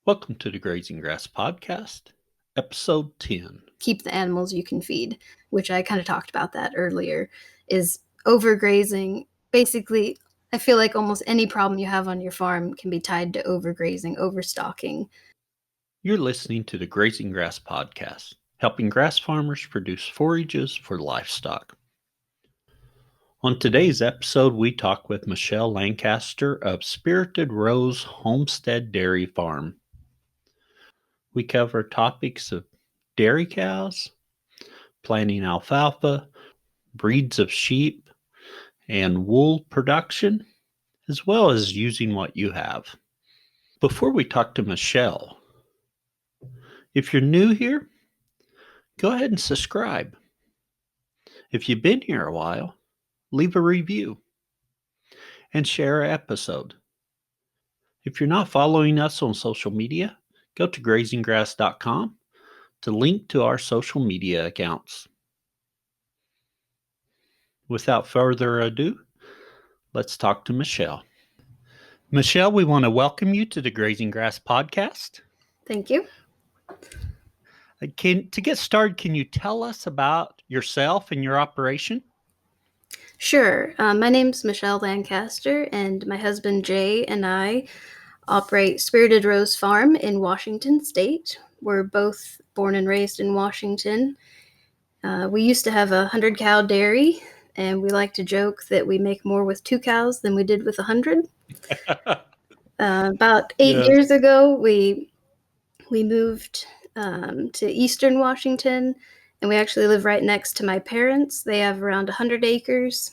Welcome to the Grazing Grass Podcast, Episode 10. Keep the animals you can feed, which I kind of talked about that earlier, is overgrazing. Basically, I feel like almost any problem you have on your farm can be tied to overgrazing, overstocking. You're listening to the Grazing Grass Podcast, helping grass farmers produce forages for livestock. On today's episode, we talk with Michelle Lancaster of Spirited Rose Homestead Dairy Farm. We cover topics of dairy cows, planting alfalfa, breeds of sheep, and wool production, as well as using what you have. Before we talk to Michelle, if you're new here, go ahead and subscribe. If you've been here a while, leave a review and share our episode. If you're not following us on social media, go to grazinggrass.com to link to our social media accounts. Without further ado, let's talk to Michelle. Michelle, we want to welcome you to the Grazing Grass Podcast. Thank you. To get started, can you tell us about yourself and your operation? Sure. My name's Michelle Lancaster, and my husband Jay and I operate Spirited Rose Farm in Washington State. We're both born and raised in Washington. We used to have a 100-cow dairy, and we like to joke that we make more with 2 cows than we did with 100. About 8 years ago, we moved to Eastern Washington, and we actually live right next to my parents. They have around 100 acres,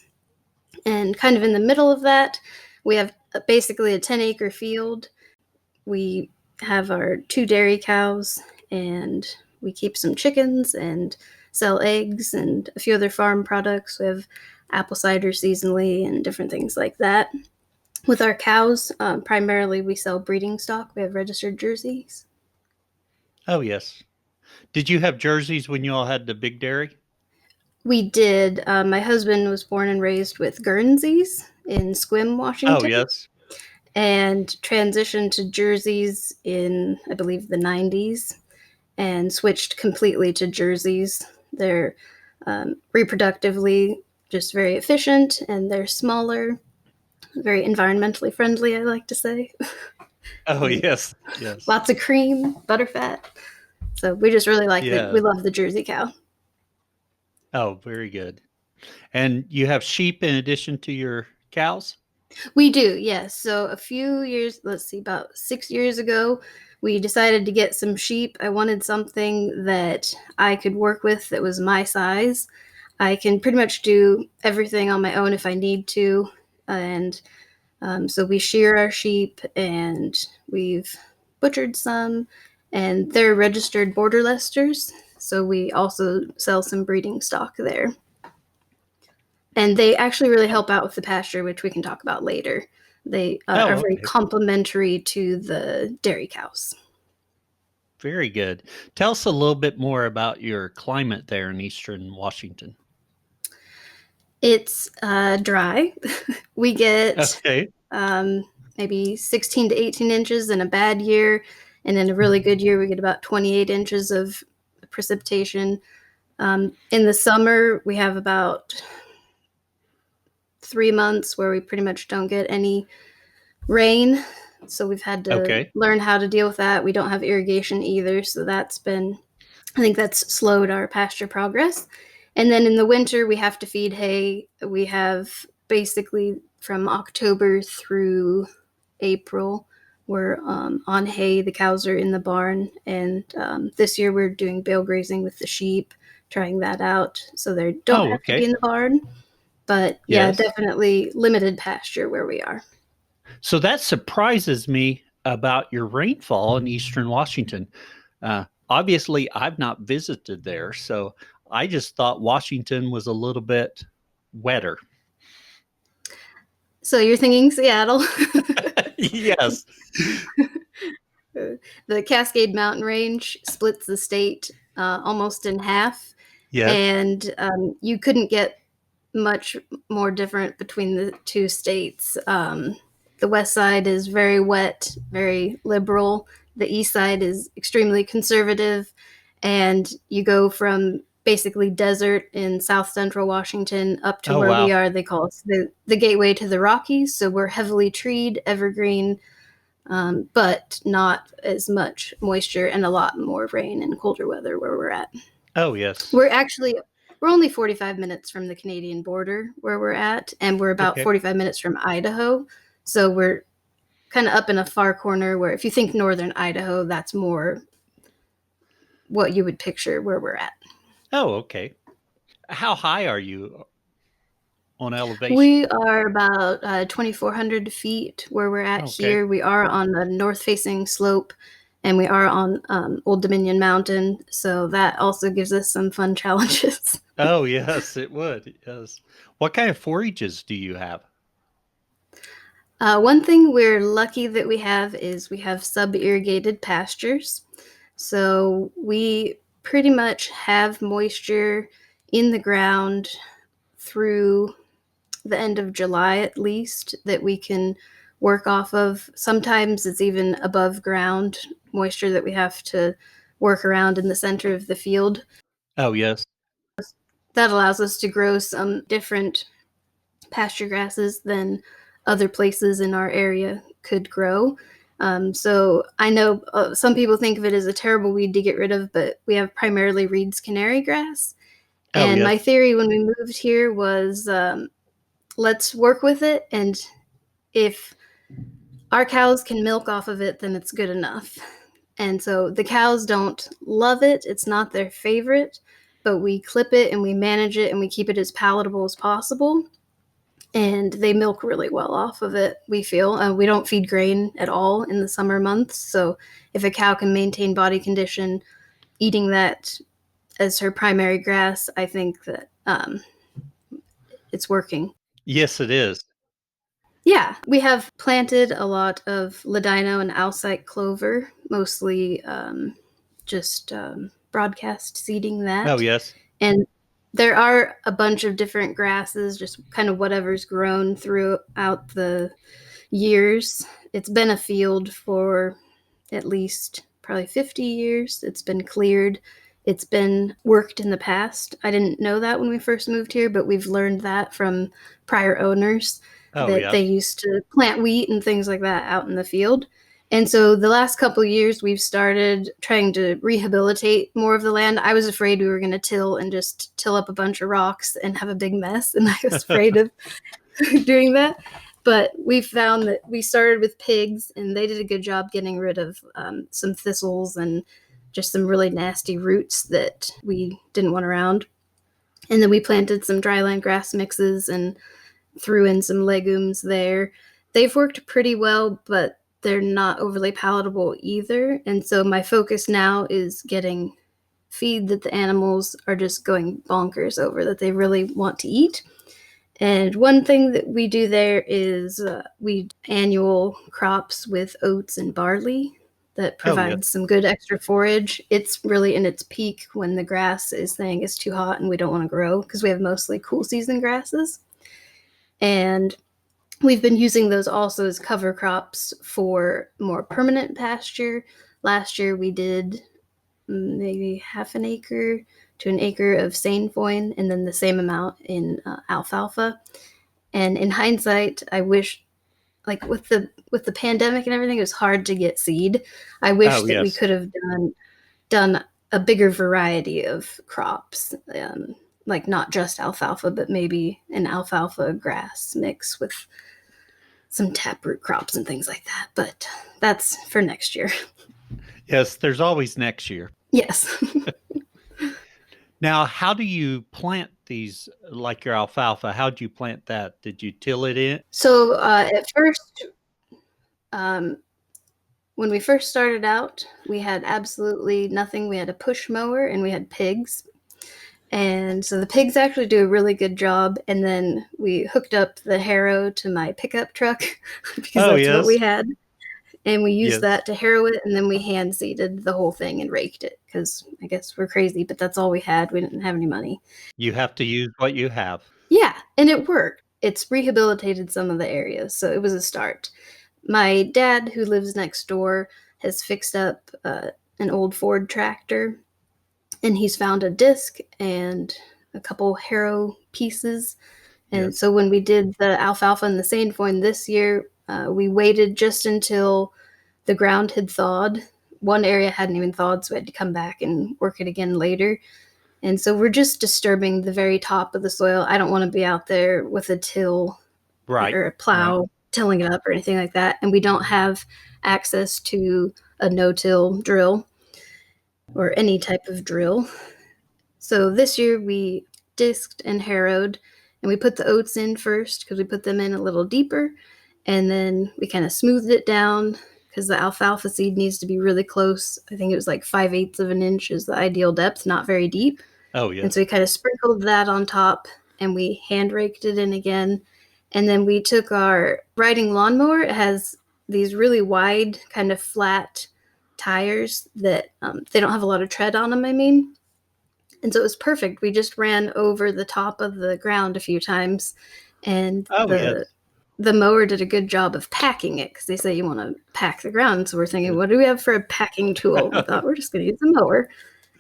and kind of in the middle of that, we have basically a 10-acre field. We have our 2 dairy cows, and we keep some chickens and sell eggs and a few other farm products. We have apple cider seasonally and different things like that. With our cows, primarily we sell breeding stock. We have registered jerseys. Oh, yes. Did you have jerseys when you all had the big dairy? We did. My husband was born and raised with Guernseys in Sequim, Washington. Oh, yes. And transitioned to jerseys in, I believe, the 90s and switched completely to jerseys. They're reproductively just very efficient, and they're smaller, very environmentally friendly, I like to say. Oh, yes. Lots of cream, butterfat. So we just really like it. We love the Jersey cow. Oh, very good. And you have sheep in addition to your cows? We do, yes. So a few years, about 6 years ago, we decided to get some sheep. I wanted something that I could work with that was my size. I can pretty much do everything on my own if I need to. And so we shear our sheep, and we've butchered some, and they're registered border lesters. So we also sell some breeding stock there. And they actually really help out with the pasture, which we can talk about later. They are very complementary to the dairy cows. Very good. Tell us a little bit more about your climate there in Eastern Washington. It's dry. We get maybe 16 to 18 inches in a bad year, and in a really good year, we get about 28 inches of precipitation. In the summer, we have about 3 months where we pretty much don't get any rain. So we've had to learn how to deal with that. We don't have irrigation either. So I think that's slowed our pasture progress. And then in the winter, we have to feed hay. We have basically from October through April, we're on hay. The cows are in the barn. And this year we're doing bale grazing with the sheep, trying that out. So they don't have to be in the barn. But definitely limited pasture where we are. So that surprises me about your rainfall in Eastern Washington. Obviously, I've not visited there, so I just thought Washington was a little bit wetter. So you're thinking Seattle? Yes. The Cascade Mountain Range splits the state almost in half. Yes. And you couldn't get much more different between the two states. The west side is very wet, very liberal. The east side is extremely conservative, and you go from basically desert in south central Washington up to where we are. They call us the gateway to the Rockies. So we're heavily treed, evergreen, but not as much moisture and a lot more rain and colder weather where we're at. Oh, yes. We're only 45 minutes from the Canadian border where we're at, and we're about 45 minutes from Idaho. So we're kind of up in a far corner where if you think northern Idaho, that's more what you would picture where we're at. Oh, okay. How high are you on elevation? We are about 2,400 feet where we're at here. We are on the north-facing slope, and we are on Old Dominion Mountain, so that also gives us some fun challenges. Oh, yes, it would. Yes. What kind of forages do you have? One thing we're lucky that we have is we have sub-irrigated pastures. So we pretty much have moisture in the ground through the end of July at least that we can work off of. Sometimes it's even above ground moisture that we have to work around in the center of the field. Oh, yes. That allows us to grow some different pasture grasses than other places in our area could grow. So I know some people think of it as a terrible weed to get rid of, but we have primarily Reed's canary grass. And my theory when we moved here was let's work with it, and if our cows can milk off of it, then it's good enough. And so the cows don't love it. It's not their favorite, but we clip it and we manage it and we keep it as palatable as possible. And they milk really well off of it, we feel. We don't feed grain at all in the summer months. So if a cow can maintain body condition eating that as her primary grass, I think that it's working. Yes, it is. Yeah, we have planted a lot of ladino and alsike clover, mostly just broadcast seeding that. Oh, yes. And there are a bunch of different grasses, just kind of whatever's grown throughout the years. It's been a field for at least probably 50 years. It's been cleared. It's been worked in the past. I didn't know that when we first moved here, but we've learned that from prior owners that they used to plant wheat and things like that out in the field. And so the last couple of years, we've started trying to rehabilitate more of the land. I was afraid we were going to till and just till up a bunch of rocks and have a big mess, and I was afraid of doing that. But we found that we started with pigs, and they did a good job getting rid of some thistles and just some really nasty roots that we didn't want around. And then we planted some dryland grass mixes and threw in some legumes there. They've worked pretty well, but they're not overly palatable either. And so my focus now is getting feed that the animals are just going bonkers over, that they really want to eat. And one thing that we do there is we annual crops with oats and barley that provides some good extra forage. It's really in its peak when the grass is saying it's too hot and we don't want to grow, because we have mostly cool season grasses. And we've been using those also as cover crops for more permanent pasture. Last year we did maybe half an acre to an acre of sainfoin, and then the same amount in alfalfa. And in hindsight, I wish, like with the pandemic and everything, it was hard to get seed. I wish that we could have done a bigger variety of crops, like not just alfalfa, but maybe an alfalfa grass mix with some taproot crops and things like that. But that's for next year. Yes, there's always next year. Yes. Now, how do you plant these, like your alfalfa? How do you plant that? Did you till it in? So at first, when we first started out, we had absolutely nothing. We had a push mower and we had pigs. And so the pigs actually do a really good job. And then we hooked up the harrow to my pickup truck because that's what we had. And we used that to harrow it, and then we hand seeded the whole thing and raked it, because I guess we're crazy, but that's all we had. We didn't have any money. You have to use what you have. Yeah, and it worked. It's rehabilitated some of the areas, so it was a start. My dad, who lives next door, has fixed up an old Ford tractor, and he's found a disc and a couple harrow pieces. And so when we did the alfalfa and the sainfoin this year, we waited just until the ground had thawed. One area hadn't even thawed, so we had to come back and work it again later. And so we're just disturbing the very top of the soil. I don't want to be out there with a till or a plow tilling it up or anything like that. And we don't have access to a no-till drill or any type of drill. So this year we disked and harrowed, and we put the oats in first because we put them in a little deeper, and then we kind of smoothed it down because the alfalfa seed needs to be really close. I think it was like 5/8 of an inch is the ideal depth, not very deep. Oh, yeah. And so we kind of sprinkled that on top, and we hand raked it in again. And then we took our riding lawnmower. It has these really wide, kind of flat tires that they don't have a lot of tread on them, I mean. And so it was perfect. We just ran over the top of the ground a few times, and the mower did a good job of packing it because they say you want to pack the ground. So we're thinking, what do we have for a packing tool? We thought we're just going to use the mower.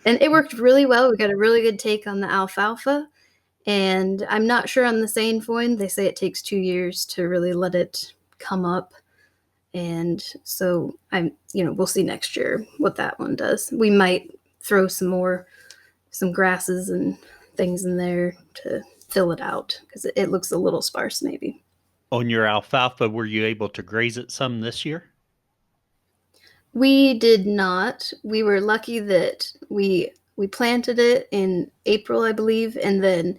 And it worked really well. We got a really good take on the alfalfa. And I'm not sure on the sainfoin. They say it takes 2 years to really let it come up. And so we'll see next year what that one does. We might throw some grasses and things in there to fill it out because it looks a little sparse maybe. On your alfalfa, were you able to graze it some this year? We did not. We were lucky that we planted it in April, I believe, and then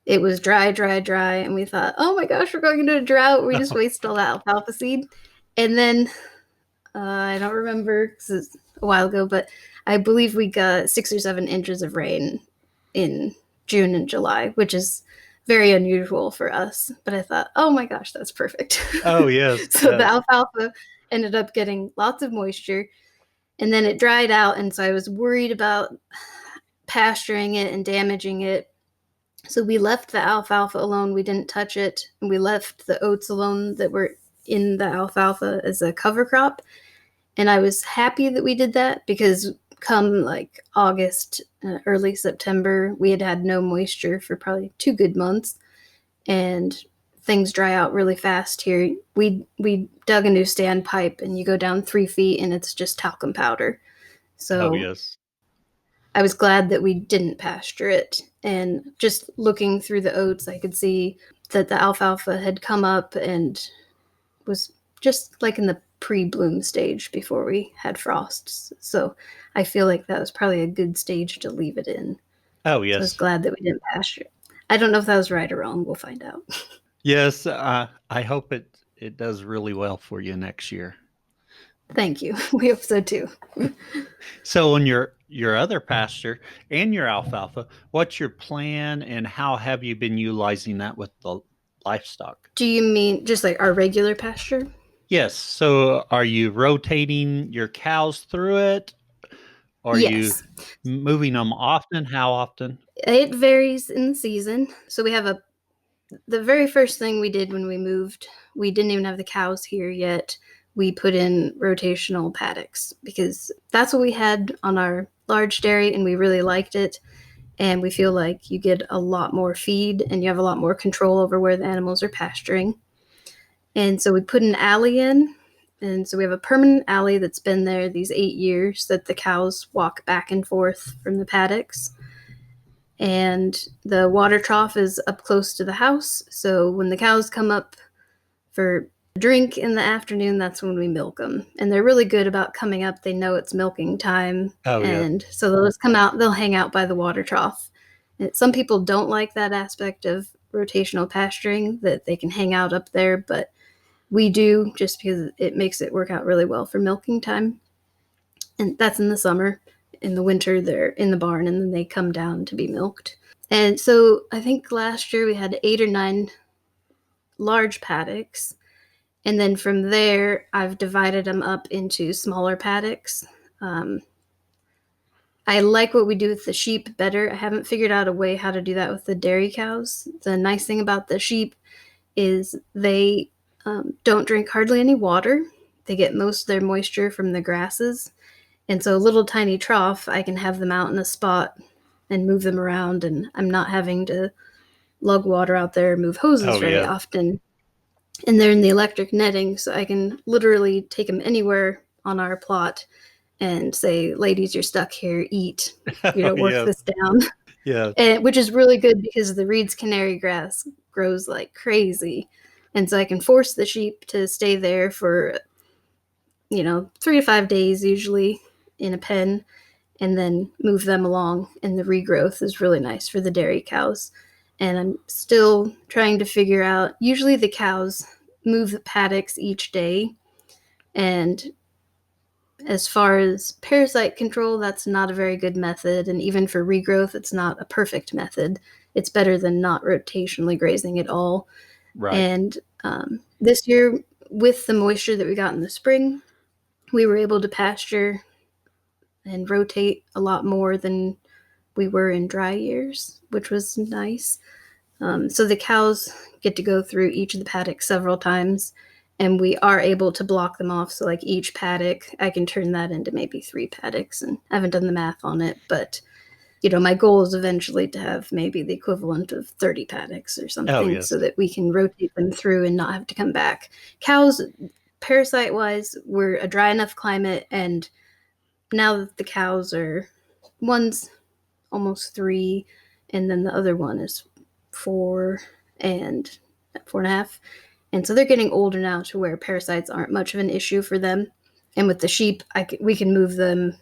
it was dry, and we thought, oh my gosh, we're going into a drought. We just wasted all that alfalfa seed. And then I don't remember because it's a while ago, but I believe we got 6 or 7 inches of rain in June and July, which is very unusual for us. But I thought, oh my gosh, that's perfect. Oh, yes. So the alfalfa ended up getting lots of moisture, and then it dried out. And so I was worried about pasturing it and damaging it. So we left the alfalfa alone. We didn't touch it. And we left the oats alone that were in the alfalfa as a cover crop. And I was happy that we did that because come like August, early September, we had no moisture for probably 2 good months, and things dry out really fast here. We dug a new standpipe, and you go down 3 feet, and it's just talcum powder. So I was glad that we didn't pasture it. And just looking through the oats, I could see that the alfalfa had come up and was just like in the pre-bloom stage before we had frosts. So I feel like that was probably a good stage to leave it in. Oh, yes. So I was glad that we didn't pasture it. I don't know if that was right or wrong. We'll find out. Yes, I hope it does really well for you next year. Thank you. We hope so too. So on your other pasture and your alfalfa, what's your plan and how have you been utilizing that with the livestock? Do you mean just like our regular pasture? Yes. So are you rotating your cows through it? Are you moving them often? How often? It varies in the season. So we have the very first thing we did when we moved, we didn't even have the cows here yet. We put in rotational paddocks because that's what we had on our large dairy, and we really liked it. And we feel like you get a lot more feed and you have a lot more control over where the animals are pasturing. And so we put an alley in. And so we have a permanent alley that's been there these 8 years that the cows walk back and forth from the paddocks. And the water trough is up close to the house. So when the cows come up for a drink in the afternoon, that's when we milk them. And they're really good about coming up. They know it's milking time. Oh, yeah. And so they'll just come out, they'll hang out by the water trough. And some people don't like that aspect of rotational pasturing, that they can hang out up there, but we do just because it makes it work out really well for milking time. And that's in the summer. In the winter, they're in the barn, and then they come down to be milked. And so I think last year we had 8 or 9 large paddocks. And then from there, I've divided them up into smaller paddocks. I like what we do with the sheep better. I haven't figured out a way how to do that with the dairy cows. The nice thing about the sheep is they don't drink hardly any water. they get most of their moisture from the grasses. And so a little tiny trough, I can have them out in a spot and move them around, and I'm not having to lug water out there or move hoses very often. And they're in the electric netting, so I can literally take them anywhere on our plot and say, ladies, you're stuck here, eat, work this down. Yeah. And, which is really good because the Reed's canary grass grows like crazy. And so I can force the sheep to stay there for, 3 to 5 days usually in a pen, and then move them along. And the regrowth is really nice for the dairy cows. And I'm still trying to figure out, usually the cows move the paddocks each day. And as far as parasite control, that's not a very good method. And even for regrowth, it's not a perfect method. It's better than not rotationally grazing at all. Right. And this year, with the moisture that we got in the spring, we were able to pasture and rotate a lot more than we were in dry years, which was nice. So the cows get to go through each of the paddocks several times, and we are able to block them off. So like each paddock, I can turn that into maybe 3 paddocks, and I haven't done the math on it, but my goal is eventually to have maybe the equivalent of 30 paddocks or something, so that we can rotate them through and not have to come back. Cows, parasite-wise, we're a dry enough climate, and now that the cows are, one's almost 3, and then the other one is 4 and 4.5. And so they're getting older now to where parasites aren't much of an issue for them. And with the sheep, we can move them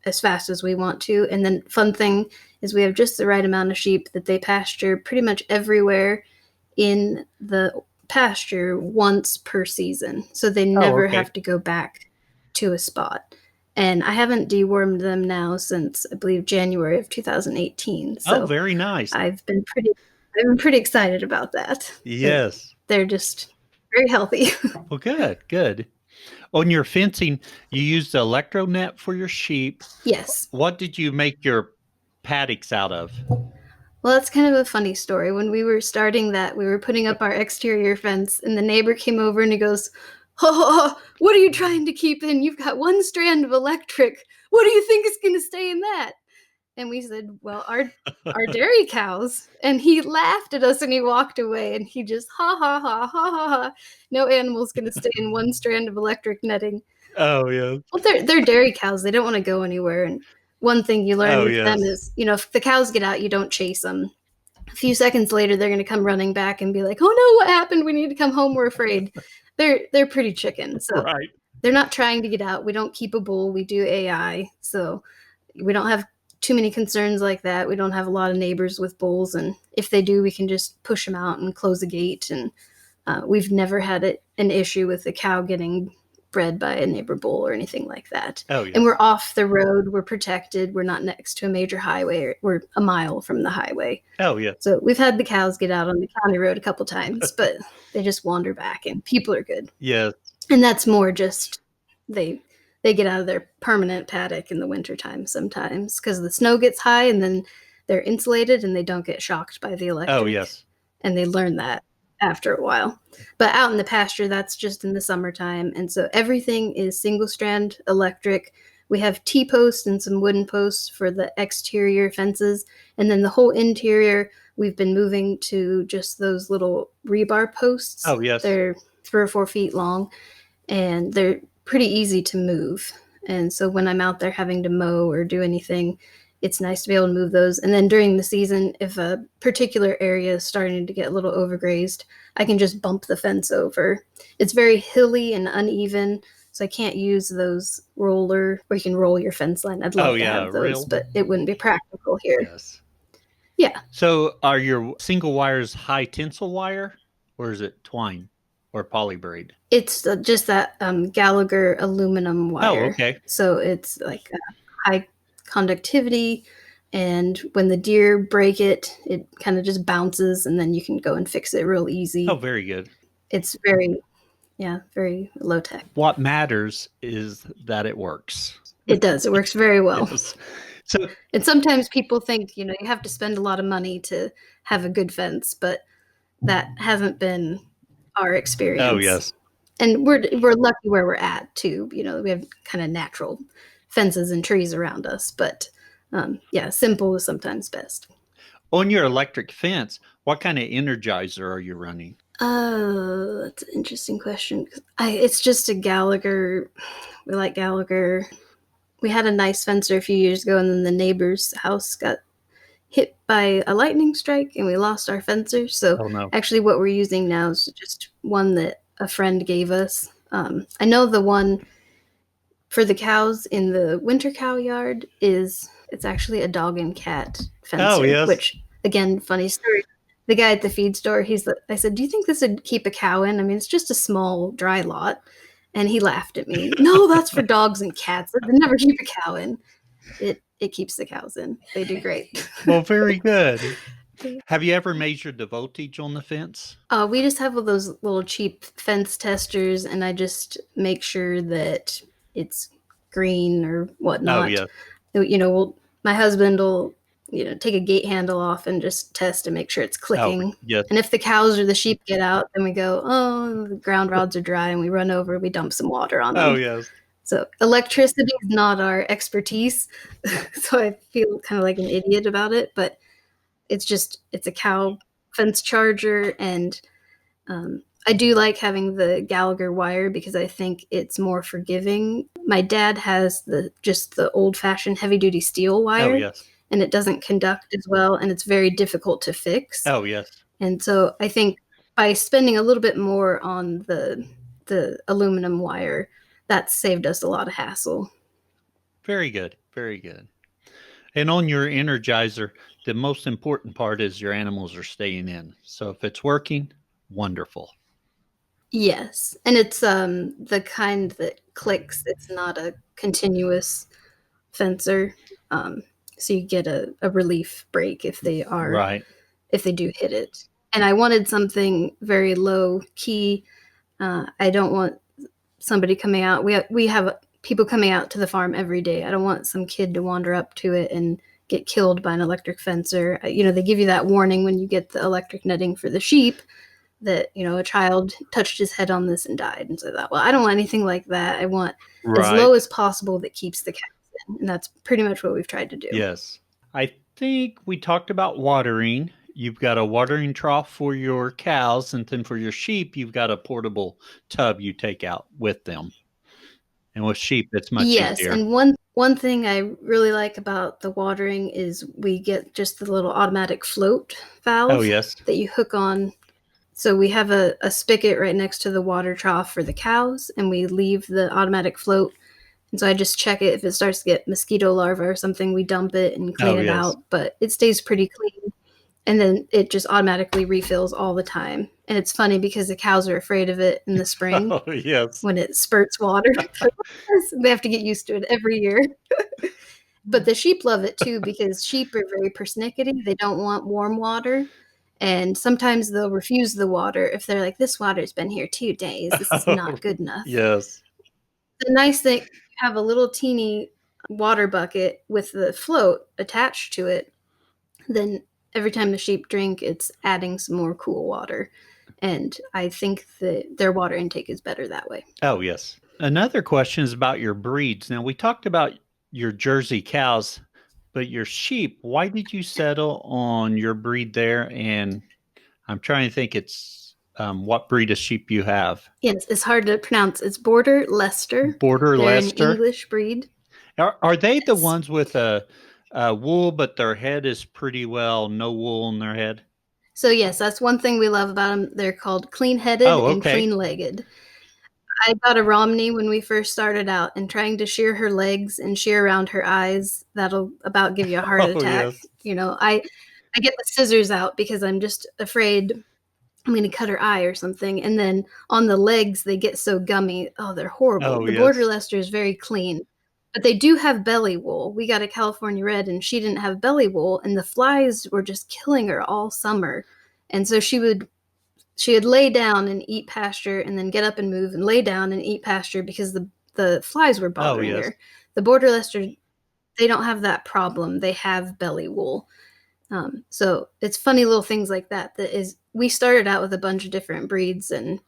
as fast as we want to. And then fun thing is we have just the right amount of sheep that they pasture pretty much everywhere in the pasture once per season. So they never have to go back to a spot. And I haven't dewormed them now since, I believe, January of 2018. So very nice. I've been pretty excited about that. Yes. They're just very healthy. Well, good. On your fencing, you used the electro net for your sheep. Yes. What did you make your paddocks out of? Well, that's kind of a funny story. When we were starting that, we were putting up our exterior fence, and the neighbor came over and he goes, "Oh, what are you trying to keep in? You've got one strand of electric. What do you think is going to stay in that?" And we said, "Well, our dairy cows." And he laughed at us and he walked away, and he just, ha, ha, ha, ha, ha, ha. No animal's going to stay in one strand of electric netting. Oh, yeah. Well, they're dairy cows. They don't want to go anywhere. And one thing you learn with them is, if the cows get out, you don't chase them. A few seconds later, they're going to come running back and be like, "Oh no, what happened? We need to come home. We're afraid." They're pretty chicken. So they're not trying to get out. We don't keep a bull. We do AI. So we don't have too many concerns like that. We don't have a lot of neighbors with bulls. And if they do, we can just push them out and close the gate. And we've never had an issue with a cow getting bred by a neighbor bull or anything like that. Oh, yeah. And we're off the road. We're protected. We're not next to a major highway. We're a mile from the highway. Oh, yeah. So we've had the cows get out on the county road a couple times, but they just wander back, and people are good. Yeah. And that's more just they get out of their permanent paddock in the wintertime sometimes because the snow gets high, and then they're insulated and they don't get shocked by the electric. Oh, yes. And they learn that after a while. But out in the pasture, that's just in the summertime. And so everything is single strand electric. We have T-posts and some wooden posts for the exterior fences. And then the whole interior, we've been moving to just those little rebar posts. Oh, yes. They're 3 or 4 feet long, and they're pretty easy to move. And so when I'm out there having to mow or do anything, it's nice to be able to move those. And then during the season, if a particular area is starting to get a little overgrazed, I can just bump the fence over. It's very hilly and uneven, so I can't use those roller where you can roll your fence line. I'd love to have those, but it wouldn't be practical here. Yes. Yeah. So are your single wires high tensile wire, or is it twine or polybraid? It's just that Gallagher aluminum wire. Oh, okay. So it's like high conductivity, and when the deer break it, it kind of just bounces, and then you can go and fix it real easy. Oh, very good. It's very low tech. What matters is that it works. It does. It works very well. Yes. And sometimes people think, you have to spend a lot of money to have a good fence, but that hasn't been our experience. Oh, yes. And we're lucky where we're at too. We have kind of natural fences and trees around us, but yeah, simple is sometimes best. On your electric fence, what kind of energizer are you running? Oh, that's an interesting question. It's just a Gallagher. We like Gallagher. We had a nice fencer a few years ago, and then the neighbor's house got hit by a lightning strike, and we lost our fencer. So Oh no. actually, what we're using now is just one that a friend gave us. I know the one for the cows in the winter cow yard it's actually a dog and cat Oh fencer, yes. which again, funny story. The guy at the feed store, I said, "Do you think this would keep a cow in? I mean, it's just a small dry lot." And he laughed at me. "No, that's for dogs and cats. They never keep a cow in." It keeps the cows in. They do great. Well, very good. Have you ever measured the voltage on the fence? We just have those little cheap fence testers, and I just make sure that it's green or Oh whatnot. yes. My husband will, take a gate handle off and just test and make sure it's Oh clicking. yes. And if the cows or the sheep get out, then we go, oh, the ground rods are dry, and we run over, we dump some water on Oh them. yes. So electricity is not our expertise, so I feel kind of like an idiot about it, but it's a cow fence charger, and I do like having the Gallagher wire because I think it's more forgiving. My dad has just the old fashioned heavy duty steel Oh wire, yes. and it doesn't conduct as well, and it's very difficult to fix. Oh yes. And so I think by spending a little bit more on the aluminum wire, that saved us a lot of hassle. Very good. Very good. And on your energizer, the most important part is your animals are staying in. So if it's working, wonderful. Yes, and it's the kind that clicks. It's not a continuous fencer, um, so you get a relief break Right. if they do hit it. And I wanted something very low key. I don't want somebody coming out. We have people coming out to the farm every day. I don't want some kid to wander up to it and get killed by an electric fencer. They give you that warning when you get the electric netting for the sheep that a child touched his head on this and died. And so I thought, well, I don't want anything like that. I want as Right. low as possible that keeps the cows in, and that's pretty much what we've tried to do. Yes. I think we talked about watering. You've got a watering trough for your cows, and then for your sheep, you've got a portable tub you take out with them. And with sheep, it's much Yes, easier. and one thing I really like about the watering is we get just the little automatic float Oh, valve yes. that you hook on. So we have a spigot right next to the water trough for the cows, and we leave the automatic float. And so I just check it. If it starts to get mosquito larvae or something, we dump it and clean Oh, it yes. out, but it stays pretty clean. And then it just automatically refills all the time. And it's funny because the cows are afraid of it in the spring Oh, yes. when it spurts water. They have to get used to it every year. But the sheep love it too because sheep are very persnickety. They don't want warm water. And sometimes they'll refuse the water if they're like, this water's been here 2 days. This is Oh, not good enough. yes. The nice thing, you have a little teeny water bucket with the float attached to it. Then every time the sheep drink, it's adding some more cool water. And I think that their water intake is better that way. Oh, yes. Another question is about your breeds. Now, we talked about your Jersey cows, but your sheep, why did you settle on your breed there? And I'm trying to think what breed of sheep you have. Yes, it's hard to pronounce. It's Border Leicester. Border They're an Leicester. English breed. Are they the Yes. ones with a wool, but their head is pretty well no wool on their head? So yes, that's one thing we love about them. They're called clean-headed Oh, and okay. clean-legged. I got a Romney when we first started out, and trying to shear her legs and shear around her eyes, that'll about give you a heart Oh, attack. yes. I get the scissors out because I'm just afraid I'm going to cut her eye or something. And then on the legs, they get so gummy. Oh, they're horrible. Oh, The Border yes. Leicester is very clean, but they do have belly wool. We got a California Red, and she didn't have belly wool, and the flies were just killing her all summer. And so she would lay down and eat pasture, and then get up and move and lay down and eat pasture because the flies were Oh, bothering yes. her. The Border Leicester, they don't have that problem. They have belly wool. So it's funny little things like that. We started out with a bunch of different breeds, and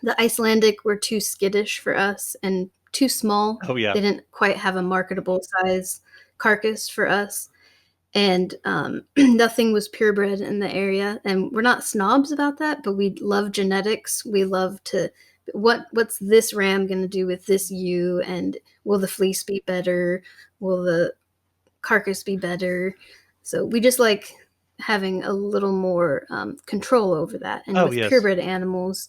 The Icelandic were too skittish for us and too small. Oh, yeah. They didn't quite have a marketable size carcass for us. And nothing was purebred in the area. And we're not snobs about that, but we love genetics. We love to what's this ram going to do with this ewe, and will the fleece be better? Will the carcass be better? So we just like having a little more control over that. And Oh, with yes. purebred animals,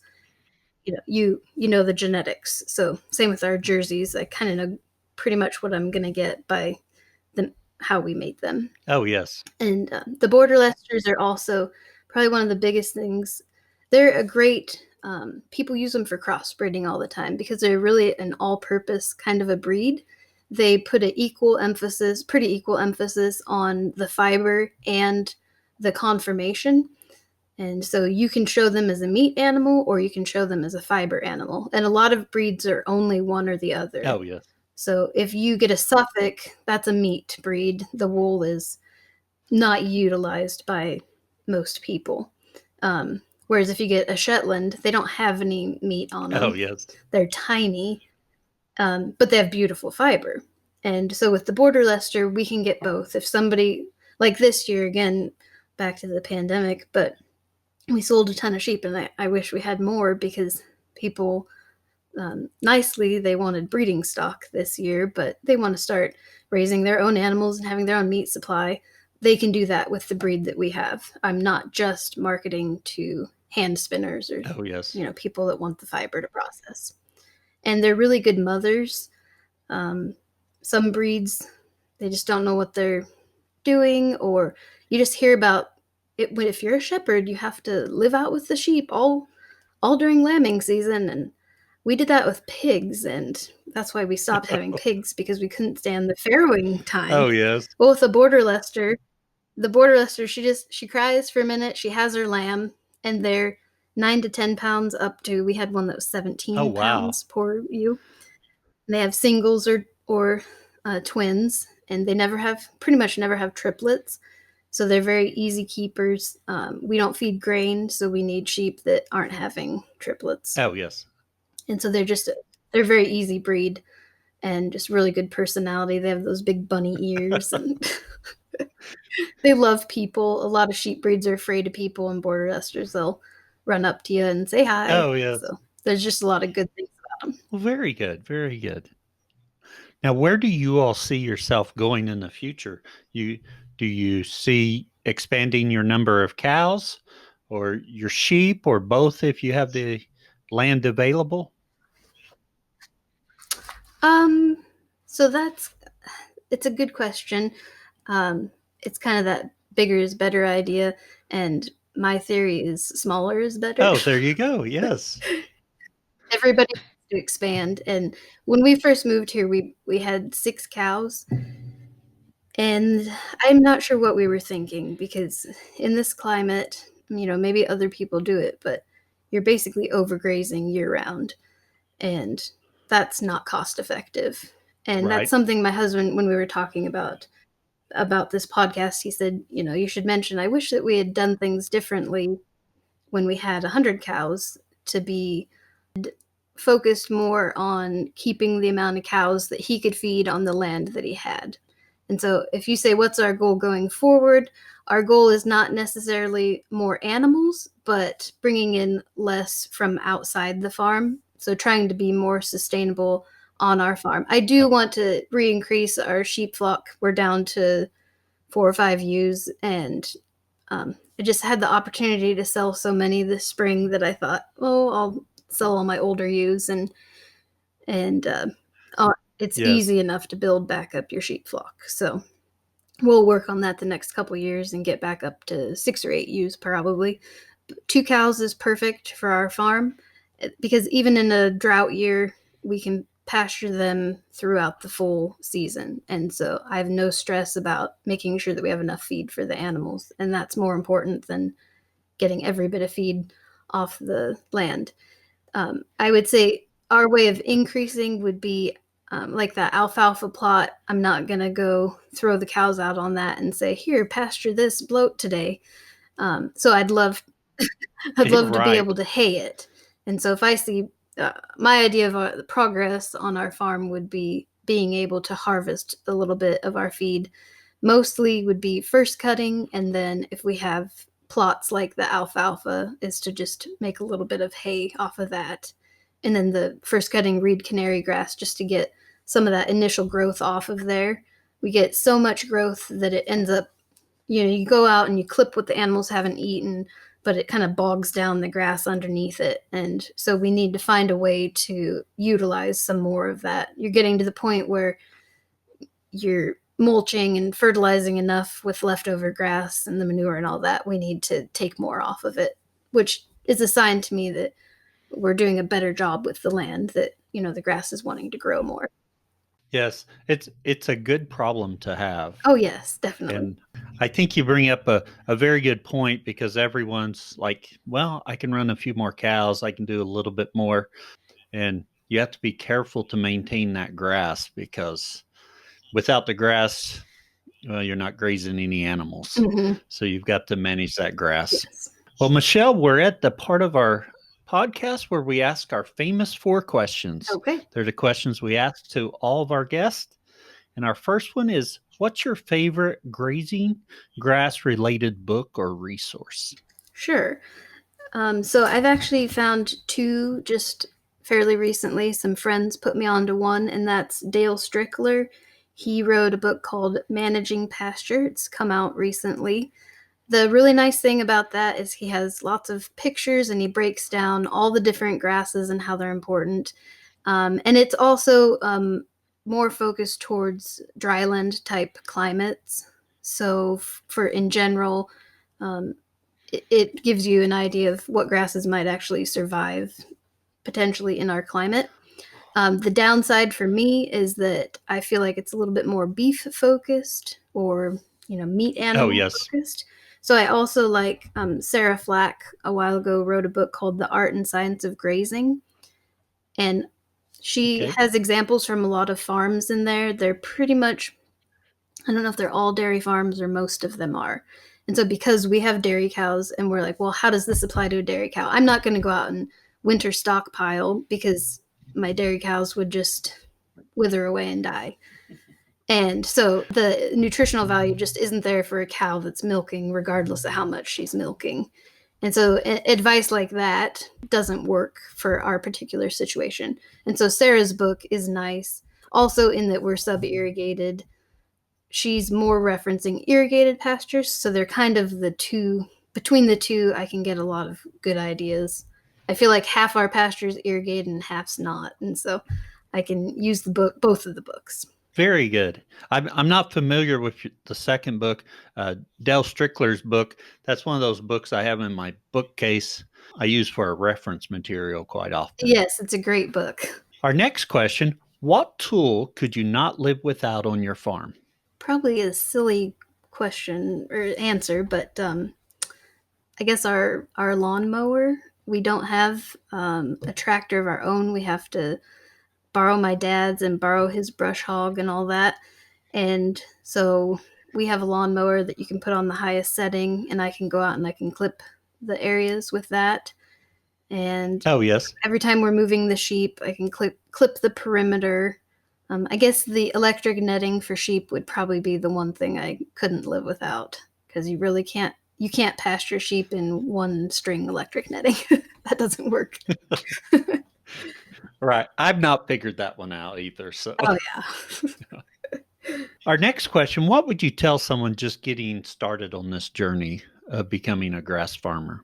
you know the genetics. So same with our jerseys. I kind of know pretty much what I'm going to get by how we made them. Oh, yes. And the border Leicesters are also probably one of the biggest things. They're a great people use them for crossbreeding all the time because they're really an all-purpose kind of a breed. They put pretty equal emphasis on the fiber and the conformation. And so you can show them as a meat animal or you can show them as a fiber animal. And a lot of breeds are only one or the other. Oh, yes. So if you get a Suffolk, that's a meat breed. The wool is not utilized by most people. Whereas if you get a Shetland, they don't have any meat on them. Oh, yes. They're tiny, but they have beautiful fiber. And so with the border Leicester, we can get both. If somebody, like this year, again, back to the pandemic, but we sold a ton of sheep, and I wish we had more because people nicely, they wanted breeding stock this year, but they want to start raising their own animals and having their own meat supply. They can do that with the breed that we have. I'm not just marketing to hand spinners or Oh, yes. People that want the fiber to process. And they're really good mothers. Some breeds, they just don't know what they're doing, or you just hear about it. But if you're a shepherd, you have to live out with the sheep all during lambing season. And we did that with pigs, and that's why we stopped having pigs, because we couldn't stand the farrowing time. Oh, yes. Well, with the border Leicester, she cries for a minute, she has her lamb, and they're 9 to 10 pounds up to, we had one that was 17 pounds, poor you. And they have singles or twins, and they pretty much never have triplets. So they're very easy keepers. We don't feed grain, so we need sheep that aren't having triplets. Oh, yes. And so they're a very easy breed and just really good personality. They have those big bunny ears and they love people. A lot of sheep breeds are afraid of people, and border Leicesters, they'll run up to you and say hi. Oh, yes. So there's just a lot of good things about them. Well, very good. Very good. Now, where do you all see yourself going in the future? Do you see expanding your number of cows or your sheep, or both if you have the land available? So it's a good question. It's kind of that bigger is better idea, and my theory is smaller is better. Oh, there you go. Yes. Everybody wants to expand. And when we first moved here, we had 6 cows. And I'm not sure what we were thinking, because in this climate, maybe other people do it, but you're basically overgrazing year round. And that's not cost effective. And that's something my husband, when we were talking about this podcast, he said, you should mention, I wish that we had done things differently when we had 100 cows, to be focused more on keeping the amount of cows that he could feed on the land that he had. And so if you say, what's our goal going forward? Our goal is not necessarily more animals, but bringing in less from outside the farm. So trying to be more sustainable on our farm. I do want to re-increase our sheep flock. We're down to 4 or 5 ewes, and I just had the opportunity to sell so many this spring that I thought, I'll sell all my older ewes, and it's easy enough to build back up your sheep flock. So we'll work on that the next couple of years and get back up to 6 or 8 ewes probably. 2 cows is perfect for our farm, because even in a drought year, we can pasture them throughout the full season. And so I have no stress about making sure that we have enough feed for the animals. And that's more important than getting every bit of feed off the land. I would say our way of increasing would be like that alfalfa plot. I'm not going to go throw the cows out on that and say, here, pasture this bloat today. So I'd love to be able to hay it And so if I see my idea of the progress on our farm would be being able to harvest a little bit of our feed. Mostly would be first cutting, and then if we have plots like the alfalfa, is to just make a little bit of hay off of that. And then the first cutting reed canary grass just to get some of that initial growth off of there. We get so much growth that it ends up, you go out and you clip what the animals haven't eaten, but it kind of bogs down the grass underneath it. And so we need to find a way to utilize some more of that. You're getting to the point where you're mulching and fertilizing enough with leftover grass and the manure and all that. We need to take more off of it, which is a sign to me that we're doing a better job with the land, that, the grass is wanting to grow more. Yes, it's a good problem to have. Oh, yes, definitely. And I think you bring up a very good point, because everyone's like, well, I can run a few more cows, I can do a little bit more. And you have to be careful to maintain that grass, because without the grass, well, you're not grazing any animals. Mm-hmm. So you've got to manage that grass. Yes. Well, Michelle, we're at the part of our podcast where we ask our famous 4 questions. Okay. They're the questions we ask to all of our guests. And our first one is, what's your favorite grazing grass related book or resource? Sure. So I've actually found 2 just fairly recently. Some friends put me onto one, and that's Dale Strickler. He wrote a book called Managing Pasture. It's come out recently. The really nice thing about that is he has lots of pictures, and he breaks down all the different grasses and how they're important. And it's also more focused towards dryland type climates. So for in general, it gives you an idea of what grasses might actually survive potentially in our climate. The downside for me is that I feel like it's a little bit more beef focused, or meat animal focused. So I also like Sarah Flack a while ago wrote a book called The Art and Science of Grazing, and she has examples from a lot of farms in there. They're pretty much, I don't know if they're all dairy farms or most of them are. And so because we have dairy cows and we're like, well, how does this apply to a dairy cow? I'm not going to go out and winter stockpile, because my dairy cows would just wither away and die. And so the nutritional value just isn't there for a cow that's milking, regardless of how much she's milking. And so advice like that doesn't work for our particular situation. And so Sarah's book is nice, also in that we're sub-irrigated. She's more referencing irrigated pastures, so they're kind of the two. Between the two, I can get a lot of good ideas. I feel like half our pasture is irrigated and half's not, and so I can use both of the books. Very good. I'm not familiar with the second book, Dale Strickler's book. That's one of those books I have in my bookcase. I use for a reference material quite often. Yes, it's a great book. Our next question, what tool could you not live without on your farm? Probably a silly question or answer, but I guess our lawnmower. We don't have a tractor of our own. We have to borrow my dad's and borrow his brush hog and all that. And so we have a lawnmower that you can put on the highest setting, and I can go out and I can clip the areas with that. And every time we're moving the sheep, I can clip the perimeter. I guess the electric netting for sheep would probably be the one thing I couldn't live without, because you really can't pasture sheep in one string electric netting. That doesn't work. Right. I've not figured that one out either. So. Oh, yeah. Our next question, what would you tell someone just getting started on this journey of becoming a grass farmer?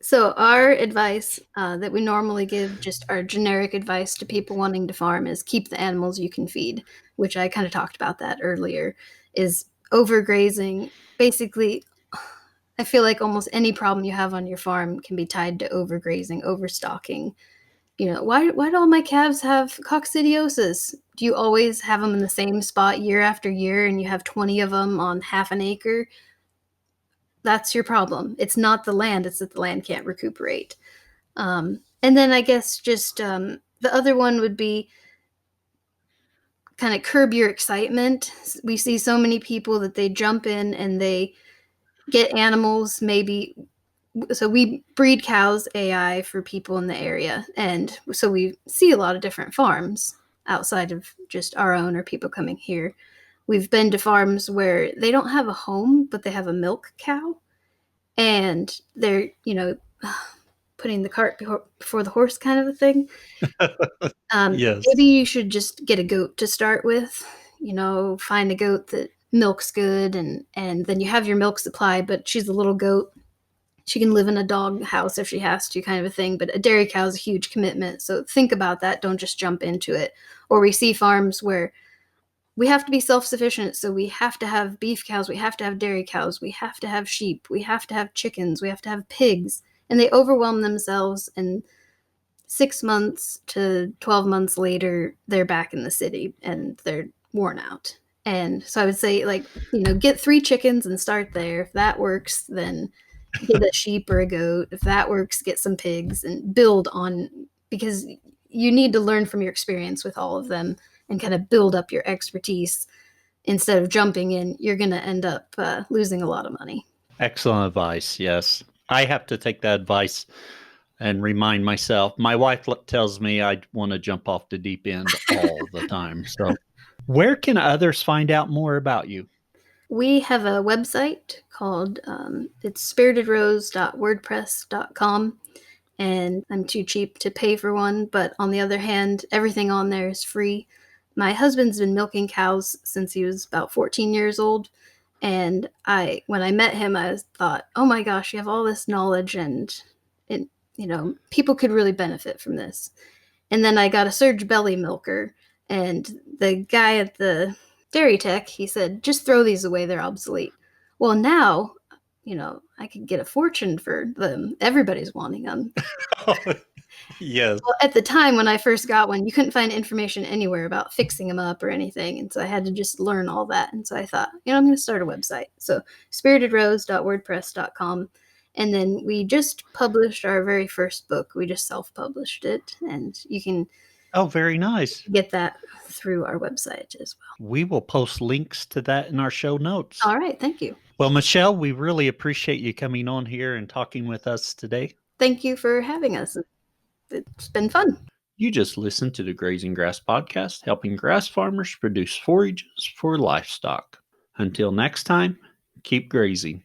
So our advice that we normally give, just our generic advice to people wanting to farm, is keep the animals you can feed, which I kind of talked about that earlier, is overgrazing. Basically, I feel like almost any problem you have on your farm can be tied to overgrazing, overstocking. Why do all my calves have coccidiosis? Do you always have them in the same spot year after year, and you have 20 of them on half an acre? That's your problem. It's not the land, it's that the land can't recuperate. And then I guess just the other one would be kind of curb your excitement. We see so many people that they jump in and they get animals maybe so we breed cows AI for people in the area, and so we see a lot of different farms outside of just our own or people coming here. We've been to farms where they don't have a home, but they have a milk cow, and they're, putting the cart before the horse kind of a thing. Yes. Maybe you should just get a goat to start with. Find a goat that milks good, and then you have your milk supply, but she's a little goat. She can live in a dog house if she has to, kind of a thing. But a dairy cow is a huge commitment. So think about that. Don't just jump into it. Or we see farms where we have to be self-sufficient, so we have to have beef cows, we have to have dairy cows, we have to have sheep, we have to have chickens, we have to have pigs, and they overwhelm themselves, and 6 months to 12 months later they're back in the city and they're worn out. And so I would say, like, get 3 chickens and start there. If that works, then get a sheep or a goat. If that works, get some pigs and build on, because you need to learn from your experience with all of them and kind of build up your expertise. Instead of jumping in, you're going to end up losing a lot of money. Excellent advice. Yes. I have to take that advice and remind myself. My wife tells me I want to jump off the deep end all the time. So, where can others find out more about you? We have a website called it's spiritedrose.wordpress.com, and I'm too cheap to pay for one, but on the other hand, everything on there is free. My husband's been milking cows since he was about 14 years old, and when I met him, I thought, oh my gosh, you have all this knowledge, and people could really benefit from this. And then I got a Surge belly milker, and the guy at the dairy tech, he said, just throw these away, they're obsolete. Well, now, I could get a fortune for them. Everybody's wanting them. Yes. Well, at the time when I first got one, you couldn't find information anywhere about fixing them up or anything. And so I had to just learn all that. And so I thought, I'm going to start a website. So spiritedrose.wordpress.com. And then we just published our very first book. We just self-published it. And you can very nice. get that through our website as well. We will post links to that in our show notes. All right. Thank you. Well, Michelle, we really appreciate you coming on here and talking with us today. Thank you for having us. It's been fun. You just listened to the Grazing Grass Podcast, helping grass farmers produce forages for livestock. Until next time, keep grazing.